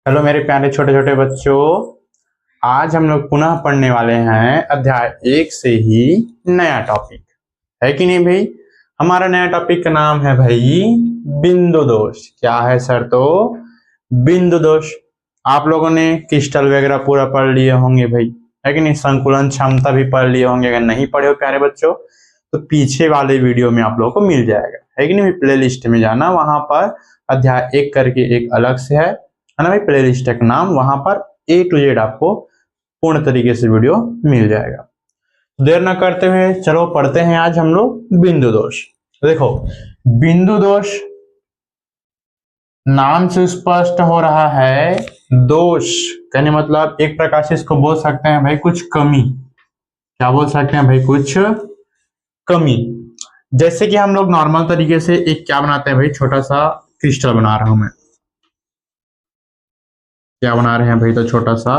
Hello मेरे प्यारे छोटे छोटे बच्चों। आज हम लोग पुनः पढ़ने वाले हैं अध्याय 1 से ही नया टॉपिक है कि नहीं भाई। हमारा नया टॉपिक का नाम है भाई बिंदु दोष। क्या है सर? तो बिंदु दोष। आप लोगों ने क्रिस्टल वगैरह पूरा पढ़ लिए होंगे भाई, है कि नहीं। संकुलन क्षमता भी पढ़ लिए होंगे। अगर नहीं पढ़े हो प्यारे बच्चों तो पीछे वाले वीडियो में आप लोगों को मिल जाएगा, है कि नहीं। प्ले लिस्ट में जाना, वहां पर अध्याय 1 करके एक अलग से है ना भाई, प्ले लिस्ट का नाम। वहां पर A to Z आपको पूर्ण तरीके से वीडियो मिल जाएगा। देर न करते हुए चलो पढ़ते हैं आज हम लोग बिंदु दोष। देखो, बिंदु दोष नाम से स्पष्ट हो रहा है। दोष कहने मतलब एक प्रकार से इसको बोल सकते हैं भाई कुछ कमी। क्या बोल सकते हैं भाई? कुछ कमी। जैसे कि हम लोग नॉर्मल तरीके से एक क्या बनाते हैं भाई, छोटा सा क्रिस्टल बना रहा हूं मैं। क्या बना रहे हैं भाई? तो छोटा सा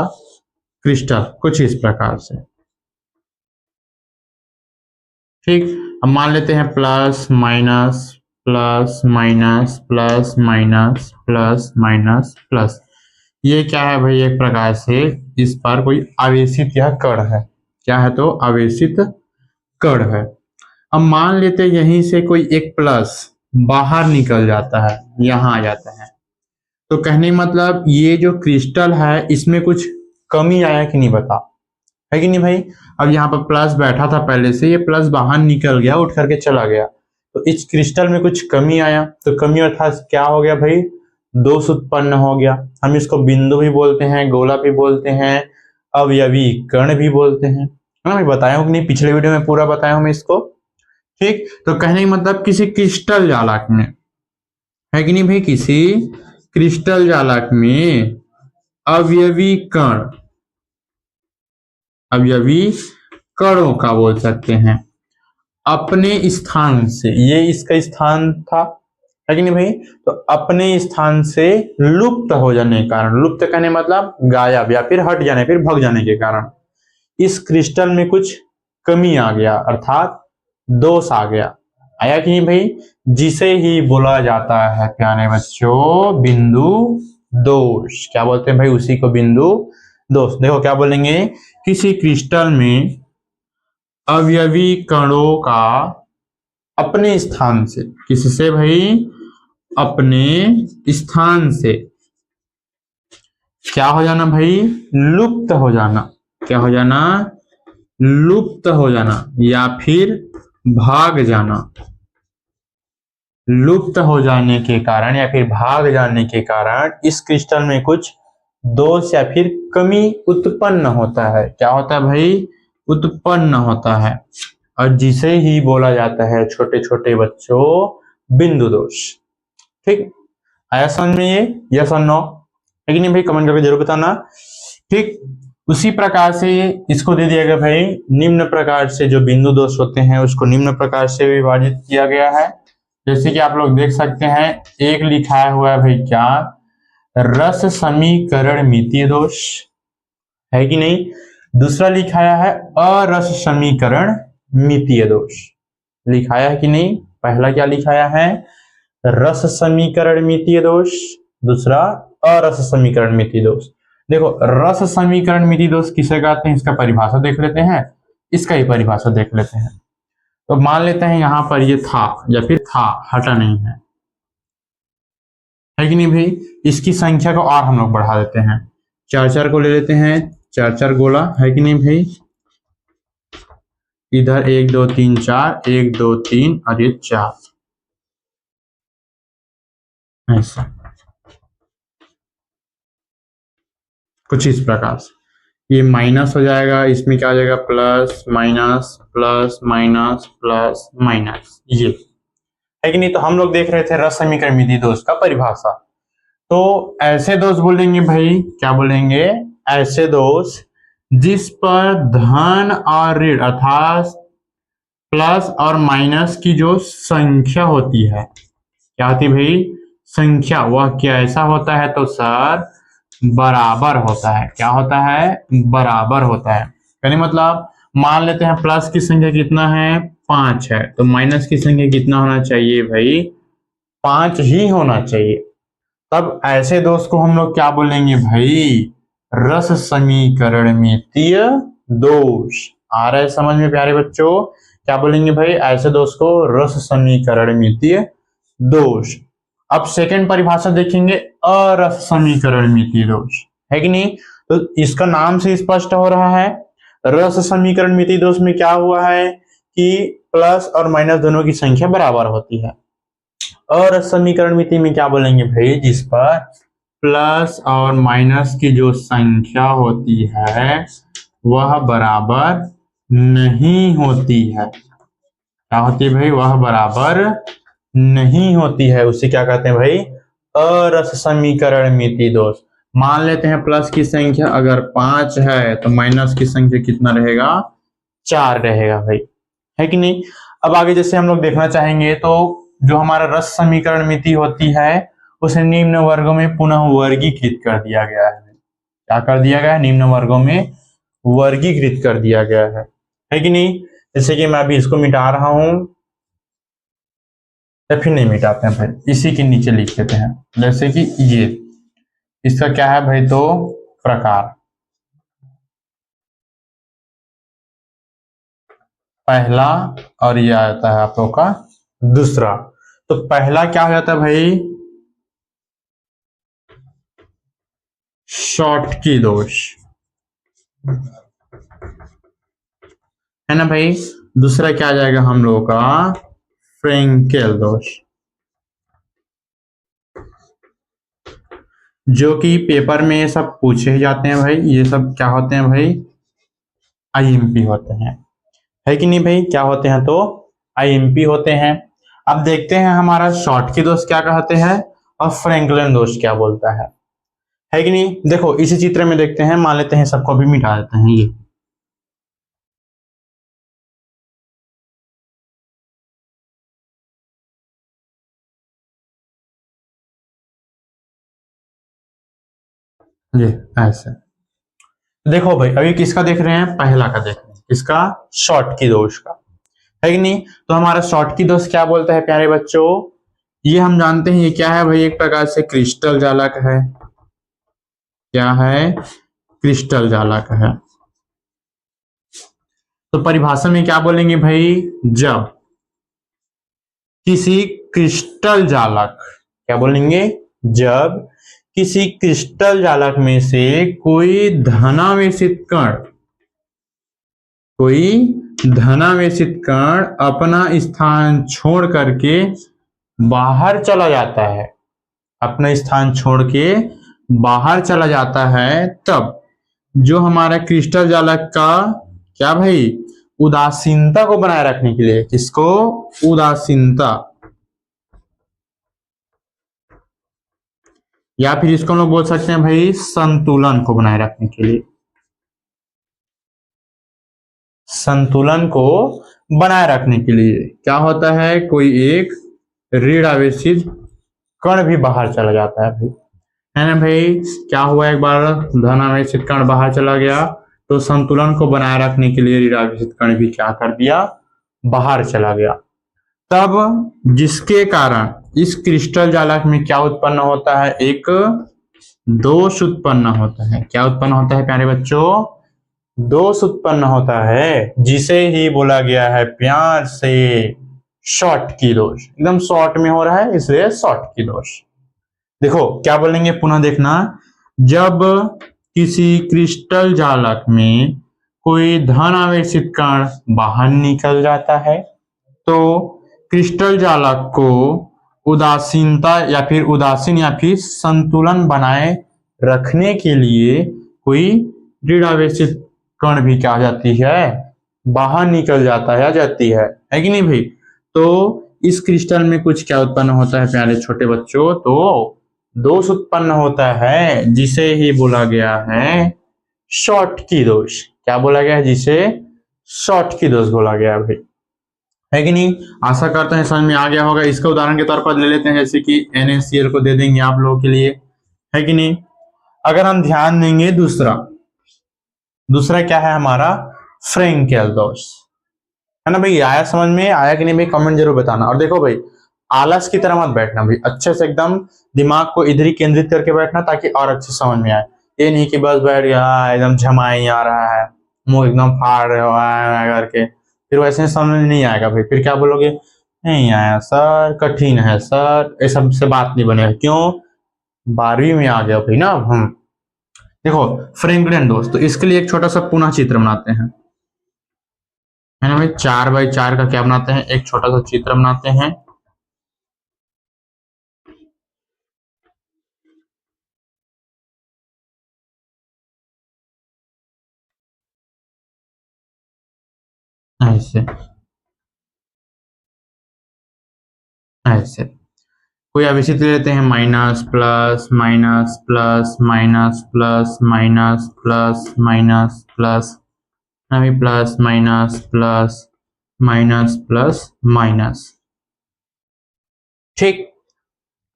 क्रिस्टल कुछ इस प्रकार से। ठीक, अब मान लेते हैं plus minus plus minus plus minus plus minus plus. ये क्या है भाई? एक प्रकार से इस पर कोई आवेशित यह कण है। क्या है? तो आवेशित कण है। अब मान लेते हैं यहीं से कोई एक प्लस बाहर निकल जाता है, यहां आ जाता है। तो कहने मतलब ये जो क्रिस्टल है इसमें कुछ कमी आया कि नहीं, बता, है कि नहीं भाई। अब यहाँ पर प्लस बैठा था पहले से, ये प्लस बाहर निकल गया, उठ करके चला गया, तो इस क्रिस्टल में कुछ कमी आया। तो कमी अर्थात क्या हो गया भाई? दोष उत्पन्न हो गया। हम इसको बिंदु भी बोलते हैं, गोला भी बोलते हैं, अवयवी कण भी बोलते हैं, है ना भाई। बताया हूँ कि नहीं? पिछले वीडियो में पूरा बताया हूँ मैं इसको। ठीक, तो कहने का मतलब किसी क्रिस्टल जालक में, है कि नहीं भाई, किसी क्रिस्टल जालक में अवयवी कण, अवयवी कणों का बोल सकते हैं, अपने स्थान से, ये इसका स्थान था, है कि नहीं भाई। तो अपने स्थान से लुप्त हो जाने के कारण, लुप्त कहने मतलब गायब या फिर हट जाने, फिर भग जाने के कारण इस क्रिस्टल में कुछ कमी आ गया, अर्थात दोष आ गया। आया कि नहीं भाई? जिसे ही बोला जाता है प्यारे बच्चों बिंदु दोष। क्या बोलते हैं भाई? उसी को बिंदु दोष। देखो क्या बोलेंगे, किसी क्रिस्टल में अवयवी कणों का अपने स्थान से, किससे भाई? अपने स्थान से क्या हो जाना भाई? लुप्त हो जाना। क्या हो जाना? लुप्त हो जाना या फिर भाग जाना। लुप्त हो जाने के कारण या फिर भाग जाने के कारण इस क्रिस्टल में कुछ दोष या फिर कमी उत्पन्न होता है। क्या होता है भाई? उत्पन्न होता है, और जिसे ही बोला जाता है छोटे छोटे बच्चों बिंदु दोष। ठीक, आया समझ में ये? यस और नो, है कि नहीं भाई? कमेंट करके जरूर बताना। ठीक, उसी प्रकार से इसको दे दिया गया भाई, निम्न प्रकार से जो बिंदु दोष होते हैं उसको निम्न प्रकार से विभाजित किया गया है। जैसे कि आप लोग देख सकते हैं, एक लिखा हुआ है भाई क्या? रस समीकरण मितीय दोष, है कि नहीं। दूसरा लिखाया है अरस समीकरण मितीय दोष। लिखाया है कि नहीं? पहला क्या लिखाया है? रस समीकरण मितीय दोष, दूसरा अरस समीकरण मितीय दोष। देखो, रस समीकरण मितीय दोष किसे कहते हैं इसका परिभाषा देख लेते हैं, इसका ही परिभाषा देख लेते हैं। तो मान लेते हैं यहां पर ये था या फिर था, हटा नहीं है कि नहीं भाई। इसकी संख्या को और हम लोग बढ़ा देते हैं, चार चार को ले लेते हैं, चार चार गोला, है कि नहीं भाई। इधर 1 2 3 4, 1 2 3 और ये 4, ऐसा कुछ इस प्रकार से। ये माइनस हो जाएगा, इसमें क्या हो जाएगा? Plus minus plus minus plus minus, ये, है कि नहीं। तो हम लोग देख रहे थे रस समीकरण मितीय दोष का परिभाषा। तो ऐसे दोष बोलेंगे भाई, क्या बोलेंगे? ऐसे दोष जिस पर धन और ऋण अर्थात प्लस और माइनस की जो संख्या होती है, क्या होती भाई? संख्या, वह क्या ऐसा होता है? तो सर बराबर होता है। क्या होता है? बराबर होता है। यानी मतलब मान लेते हैं प्लस की संख्या कितना है? 5 है, तो माइनस की संख्या कितना होना चाहिए भाई? 5 ही होना चाहिए। तब ऐसे दोष को हम लोग क्या बोलेंगे भाई, रस समीकरणमितीय दोष। आ रहा है समझ में प्यारे बच्चों, क्या बोलेंगे भाई, ऐसे दोष को रस समीकरणमितीय दोष। अब सेकंड परिभाषा देखेंगे, अरस समीकरणमितीय दोष, है कि नहीं। तो इसका नाम से स्पष्ट हो रहा है, रस समीकरणमितीय दोष में क्या हुआ है कि प्लस और माइनस दोनों की संख्या बराबर होती है। और समीकरणमिति में क्या बोलेंगे भाई, जिस पर प्लस और माइनस की जो संख्या होती है वह बराबर नहीं होती है। क्या होती है भाई, वह बराबर नहीं होती है, उसे क्या कहते हैं भाई, अरस समीकरणमिति दोष। मान लेते हैं प्लस की संख्या अगर 5 है तो माइनस की संख्या कितना रहेगा, 4 रहेगा भाई, है कि नहीं। अब आगे जैसे हम लोग देखना चाहेंगे तो जो हमारा रस समीकरणमिति होती है उसे निम्न वर्गों में पुनः वर्गीकृत कर दिया गया है। क्या कर दिया गया है, निम्न वर्गों में वर्गीकृत कर दिया गया है कि नहीं। जैसे कि मैं अभी इसको मिटा रहा हूं, या फिर नहीं मिटाते हैं भाई, इसी के नीचे लिख देते हैं, जैसे कि ये इसका क्या है भाई, तो प्रकार पहला, और ये आता है आप लोग का दूसरा। तो पहला क्या हो जाता है भाई, शॉर्टकी दोष, है ना भाई। दूसरा क्या आ जाएगा हम लोगों का, फ्रेंकेल दोष, जो कि पेपर में ये सब पूछे ही जाते हैं भाई। ये सब क्या होते हैं भाई, आईएमपी होते हैं, है कि नहीं भाई, क्या होते हैं तो आईएमपी होते हैं। अब देखते हैं हमारा शॉर्टकी दोष क्या कहते हैं और फ्रैंकलिन दोष क्या बोलता है कि नहीं। देखो इसी चित्र में देखते हैं, मान लेते हैं सबको भी मिटा देते हैं ये, ऐसे देखो भाई। अभी किसका देख रहे हैं, पहला का देख रहे हैं, किसका, शॉर्टकी दोष का, है कि नहीं। तो हमारा शॉर्टकी दोष क्या बोलता है प्यारे बच्चों, ये हम जानते हैं ये क्या है भाई, एक प्रकार से क्रिस्टल जालक है। क्या है, क्रिस्टल जालक है। तो परिभाषा में क्या बोलेंगे भाई, जब किसी क्रिस्टल जालक, क्या बोलेंगे, जब किसी क्रिस्टल जालक में से कोई धनावेशित कण अपना स्थान छोड़ करके बाहर चला जाता है, अपना स्थान छोड़ के बाहर चला जाता है, तब जो हमारा क्रिस्टल जालक का क्या भाई, उदासीनता को बनाए रखने के लिए, किसको, उदासीनता, या फिर इसको हम लोग बोल सकते हैं भाई संतुलन को बनाए रखने के लिए, संतुलन को बनाए रखने के लिए क्या होता है, कोई एक ऋण आवेशित कण भी बाहर चला जाता है भाई, है ना भाई। क्या हुआ, एक बार धन आवेशित कण बाहर चला गया तो संतुलन को बनाए रखने के लिए ऋण आवेशित कण भी क्या कर दिया, बाहर चला गया। तब जिसके कारण इस क्रिस्टल जालक में क्या उत्पन्न होता है, एक दोष उत्पन्न होता है। क्या उत्पन्न होता है प्यारे बच्चों, दोष उत्पन्न होता है, जिसे ही बोला गया है प्यार से शॉर्टकी दोष। एकदम शॉर्ट में हो रहा है इसलिए शॉर्टकी दोष। देखो क्या बोलेंगे, पुनः देखना, जब किसी क्रिस्टल जालक में कोई धन आवेशित कण बाहर निकल जाता है तो क्रिस्टल जालक को उदासीनता या फिर उदासीन या फिर संतुलन बनाए रखने के लिए कोई ऋण आवेशित कण भी क्या जाती है, बाहर निकल जाता है, आ जाती है कि नहीं भाई। तो इस क्रिस्टल में कुछ क्या उत्पन्न होता है प्यारे छोटे बच्चों, तो दोष उत्पन्न होता है, जिसे ही बोला गया है शॉर्टकी दोष। क्या बोला गया है, जिसे शॉर्टकी दोष बोला गया है भाई, है कि नहीं। आशा करते हैं समझ में आ गया होगा। इसका उदाहरण के तौर पर ले लेते हैं, जैसे कि NaCl को दे देंगे आप लोगों के लिए, है कि नहीं। अगर हम ध्यान देंगे, दूसरा क्या है हमारा, फ्रेंकेल दोष, है ना भाई। आया समझ में, आया कि नहीं भाई, कमेंट जरूर बताना। और देखो भाई आलस की तरह मत बैठना भाई, अच्छे से एकदम दिमाग को इधर ही केंद्रित करके बैठना ताकि और अच्छे समझ में आए। ये नहीं कि बस बैठ गया एकदम झमाई आ रहा है, मुंह एकदम फाड़ रहे हो करके, फिर वैसे समझ नहीं आएगा भाई। फिर क्या बोलोगे, नहीं आया सर, कठिन है सर, ये सब से बात नहीं बनेगा। क्यों, 12वीं में आ गया भाई ना अब हम। देखो फ्रैंकलिन दोस्त, तो इसके लिए एक छोटा सा पुनः चित्र बनाते हैं, है ना भाई। 4x4 का क्या बनाते हैं, एक छोटा सा चित्र बनाते हैं। ऐसे ऐसे कोई अब इसी तरह लेते हैं, minus plus minus plus minus plus minus plus minus plus, अभी plus minus plus minus plus minus. ठीक,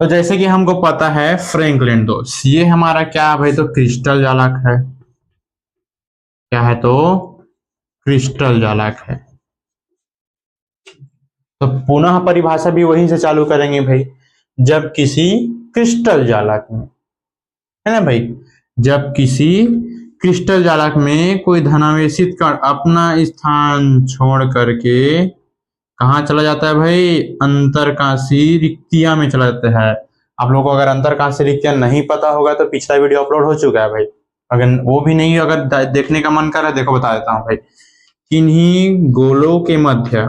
तो जैसे कि हमको पता है फ्रैंकलिन दोष, ये हमारा क्या है भाई, तो क्रिस्टल जालक है। क्या है, तो क्रिस्टल जालक है। तो पुनः परिभाषा भी वहीं से चालू करेंगे भाई, जब किसी क्रिस्टल जालक में, है ना भाई, जब किसी क्रिस्टल जालक में कोई धनावेशित कण अपना स्थान छोड़ करके कहाँ चला जाता है भाई, अंतरकाशी रिक्तियां में चला जाता है। आप लोगों को अगर अंतरकाशी रिक्तियां नहीं पता होगा तो पिछला वीडियो अपलोड हो चुका है भाई, अगर वो भी नहीं, अगर देखने का मन कर रहा है देखो बता देता हूँ भाई। किन्हीं गोलों के मध्य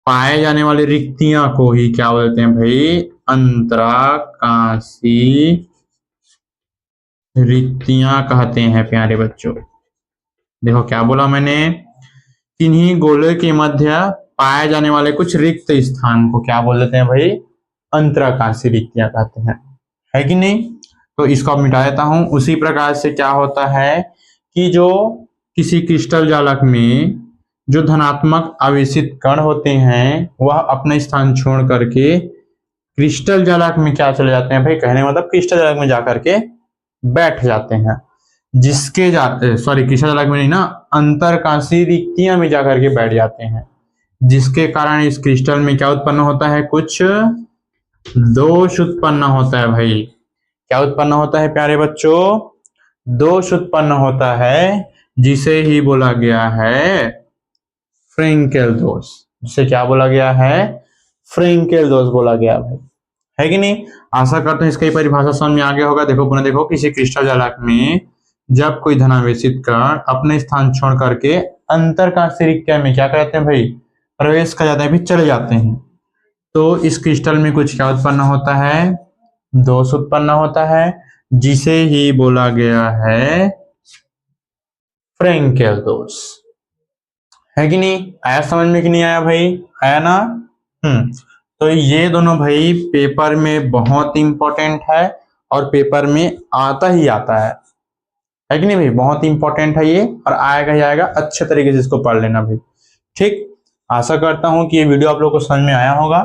पाए जाने वाली रिक्तियां को ही क्या बोलते हैं भाई, अंतराकाशी रिक्तियां कहते हैं प्यारे बच्चों। देखो क्या बोला मैंने, किन्हीं गोले के मध्य पाए जाने वाले कुछ रिक्त स्थान को क्या बोल देते हैं भाई, अंतराकाशी रिक्तियां कहते हैं, है कि नहीं। तो इसको अब मिटा देता हूं। उसी प्रकार से क्या होता है कि जो किसी क्रिस्टल जालक में जो धनात्मक आवेशित कण होते हैं वह अपने स्थान छोड़ करके क्रिस्टल जालक में क्या चले जाते हैं भाई, कहने मतलब क्रिस्टल जालक में जाकर के बैठ जाते हैं, जिसके जाते सॉरी क्रिस्टल जालक में नहीं ना, अंतरकाशी रिक्तियां में जाकर के बैठ जाते हैं, जिसके कारण इस क्रिस्टल में क्या उत्पन्न होता है, कुछ दोष उत्पन्न होता है भाई। क्या उत्पन्न होता है प्यारे बच्चों, दोष उत्पन्न होता है, जिसे ही बोला गया है फ्रेंकेल दोष। जिसे क्या बोला गया है, फ्रेंकेल दोष बोला गया भाई, है कि नहीं। आशा करते हैं इसकी परिभाषा समझ में आ गया होगा। देखो पुनः देखो, किसी क्रिस्टल जालक में जब कोई धनावेशित कण अपने स्थान छोड़ करके अंतरकाशी रिक्तियां में क्या करते हैं भाई, प्रवेश कर जाते हैं, फिर चले जाते हैं, तो इस क्रिस्टल में कुछ क्या उत्पन्न होता है, दोष उत्पन्न होता है, जिसे ही बोला गया है फ्रेंकेल दोष, है कि नहीं। आया समझ में कि नहीं आया भाई, आया ना। तो ये दोनों भाई पेपर में बहुत इंपॉर्टेंट है और पेपर में आता ही आता है कि नहीं भाई, बहुत इंपॉर्टेंट है ये और आएगा ही आएगा, अच्छे तरीके से इसको पढ़ लेना भाई। ठीक, आशा करता हूं कि ये वीडियो आप लोग को समझ में आया होगा।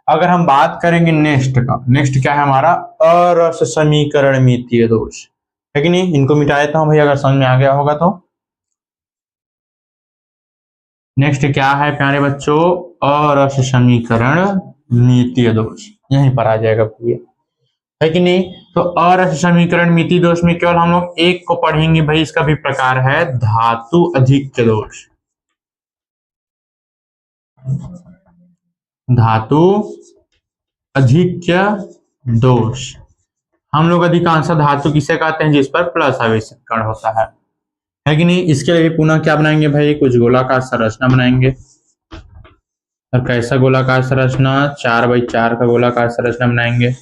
अगर हम बात करेंगे नेक्स्ट का, नेक्स्ट क्या है हमारा, अरस समीकरण मितीय दोष, है कि नहीं। इनको मिटा देता हूं भाई अगर समझ में आ गया होगा तो। नेक्स्ट क्या है प्यारे बच्चों, अरस समीकरण मितीय दोष, यहीं पर आ जाएगा भैया, है कि नहीं। तो अरस समीकरण मितीय दोष में केवल हम लोग एक को पढ़ेंगे भाई, इसका भी प्रकार है धातु अधिक्य दोष। धातु अधिक्य दोष, हम लोग अधिकांश धातु किसे कहते हैं, जिस पर प्लस आवेशित कण होता है कि नहीं। इसके लिए पुनः क्या बनाएंगे भाई, कुछ गोलाकार संरचना बनाएंगे। और कैसा गोलाकार संरचना, 4x4 का गोलाकार संरचना बनाएंगे।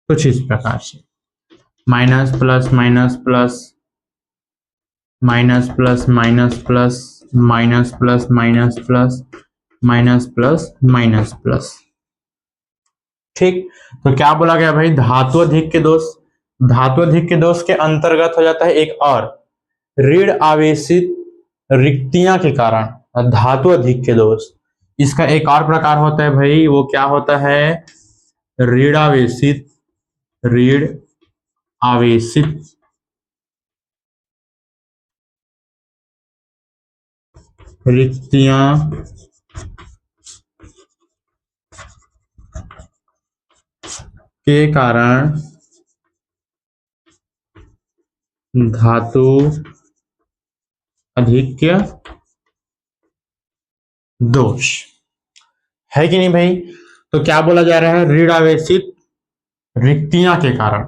कुछ इस प्रकार से, minus plus minus plus minus plus minus plus minus plus minus plus minus plus minus plus. ठीक, तो क्या बोला गया भाई, धातु अधिक्य दोष। धातु अधिक्य दोष के अंतर्गत हो जाता है एक और, ऋण आवेशित रिक्तियां के कारण धातु अधिक्य दोष। इसका एक और प्रकार होता है भाई, वो क्या होता है, ऋण आवेशित रिक्तियां के कारण धातु अधिक्य दोष है कि नहीं भाई। तो क्या बोला जा रहा है, ऋण आवेशित रिक्तियां के कारण।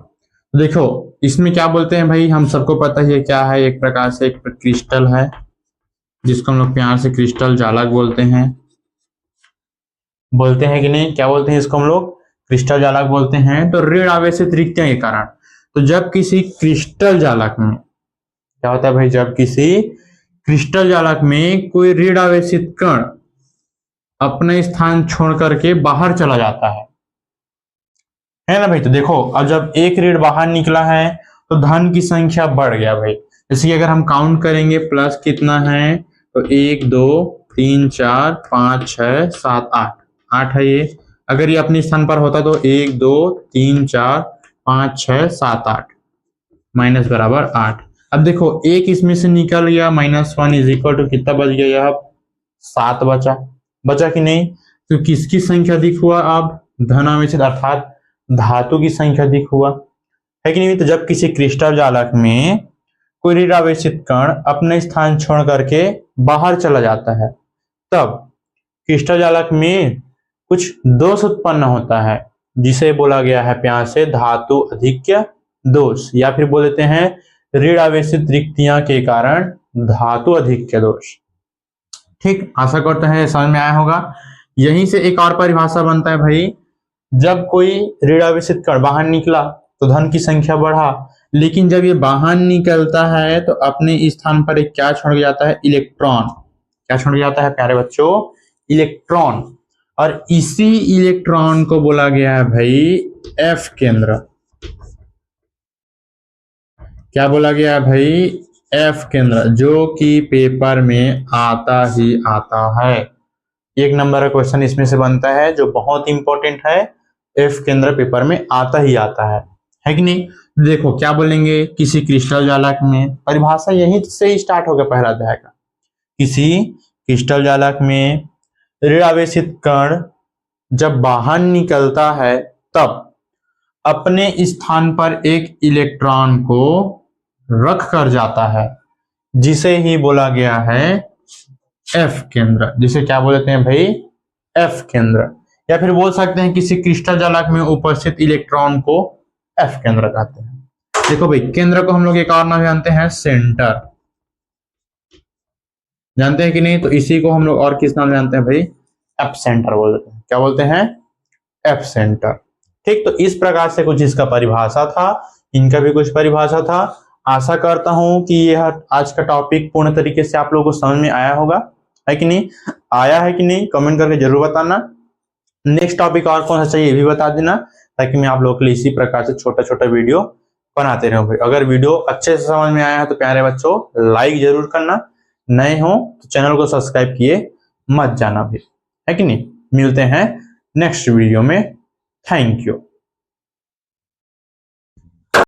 देखो इसमें क्या बोलते हैं भाई, हम सबको पता ही है क्या है, एक प्रकार से एक क्रिस्टल है जिसको हम लोग प्यार से क्रिस्टल जालक बोलते हैं कि नहीं, क्या बोलते हैं इसको हम लोग, क्रिस्टल जालक बोलते हैं। तो ऋण आवेशित रिक्तियां के कारण, तो जब किसी क्रिस्टल जालक में क्या होता है भाई, जब किसी क्रिस्टल जालक में कोई ऋण आवेशित कण अपना स्थान छोड़ करके बाहर चला जाता है ना भाई। तो देखो अब जब एक ऋण बाहर निकला है तो धन की संख्या बढ़ गया भाई। जैसे कि अगर हम काउंट करेंगे प्लस कितना है, तो 1 2 3 4 5 6 7 8 8 है ये। अगर ये अपने स्थान पर होता तो 1 2 3 4 5 6 7 8 माइनस बराबर 8। अब देखो एक इसमें से निकल गया, -1 इज इक्वल टू कितना बच गया, यह 7 बचा कि नहीं। तो किसकी संख्या अधिक हुआ, अब धन आवेशित अर्थात धातु की संख्या अधिक हुआ है कि नहीं। तो जब किसी क्रिस्टल जालक में कोई ऋण आवेशित कण अपने स्थान छोड़ करके बाहर चला जाता है, तब क्रिस्टल जालक में कुछ दोष उत्पन्न होता है जिसे बोला गया है प्यार से धातु अधिक्य दोष, या फिर बोल देते हैं ऋण आवेशित रिक्तियां के कारण धातु अधिक्य दोष। ठीक, आशा करते हैं समझ में आया होगा। यहीं से एक और परिभाषा बनता है भाई, जब कोई ऋण आवेशित कण बाहर निकला तो धन की संख्या बढ़ा, लेकिन जब ये बाहर निकलता है तो अपने स्थान पर एक क्या छोड़ जाता है, इलेक्ट्रॉन। क्या छोड़ जाता है प्यारे बच्चों, इलेक्ट्रॉन। और इसी इलेक्ट्रॉन को बोला गया है भाई एफ केंद्र। क्या बोला गया है भाई, एफ केंद्र, जो कि पेपर में आता ही आता है। 1 नंबर का क्वेश्चन इसमें से बनता है जो बहुत इंपॉर्टेंट है, एफ केंद्र पेपर में आता ही आता है कि नहीं। देखो क्या बोलेंगे, किसी क्रिस्टल जालक में, परिभाषा यहीं से ही स्टार्ट होगा पहला अध्याय का। किसी क्रिस्टल जालक में ऋण आवेशित कण जब बाहर निकलता है तब अपने स्थान पर एक इलेक्ट्रॉन को रख कर जाता है, जिसे ही बोला गया है एफ केंद्र, जिसे क्या बोलते हैं भाई, एफ केंद्र। या फिर बोल सकते हैं किसी क्रिस्टल जालक में उपस्थित इलेक्ट्रॉन को एफ केंद्र कहते हैं। देखो भाई केंद्र को हम लोग एक और नाम जानते हैं, सेंटर। जानते हैं कि नहीं, तो इसी को हम लोग और किस नाम जानते हैं भाई, एप सेंटर बोलते हैं। क्या बोलते हैं, एप सेंटर। ठीक, तो इस प्रकार से कुछ इसका परिभाषा था, इनका भी कुछ परिभाषा था। आशा करता हूं कि यह आज का टॉपिक पूर्ण तरीके से आप लोगों को समझ में आया होगा, है कि नहीं। आया है कि नहीं कमेंट करके जरूर बताना। नेक्स्ट टॉपिक और कौन सा चाहिए ये भी बता देना, ताकि मैं आप लोगों के लिए इसी प्रकार से छोटा छोटा वीडियो बनाते रहूं भाई। अगर वीडियो अच्छे से समझ में आया है तो प्यारे बच्चों लाइक जरूर करना, नए हो तो चैनल को सब्सक्राइब किए मत जाना भी, है कि नहीं। मिलते हैं नेक्स्ट वीडियो में, थैंक यू।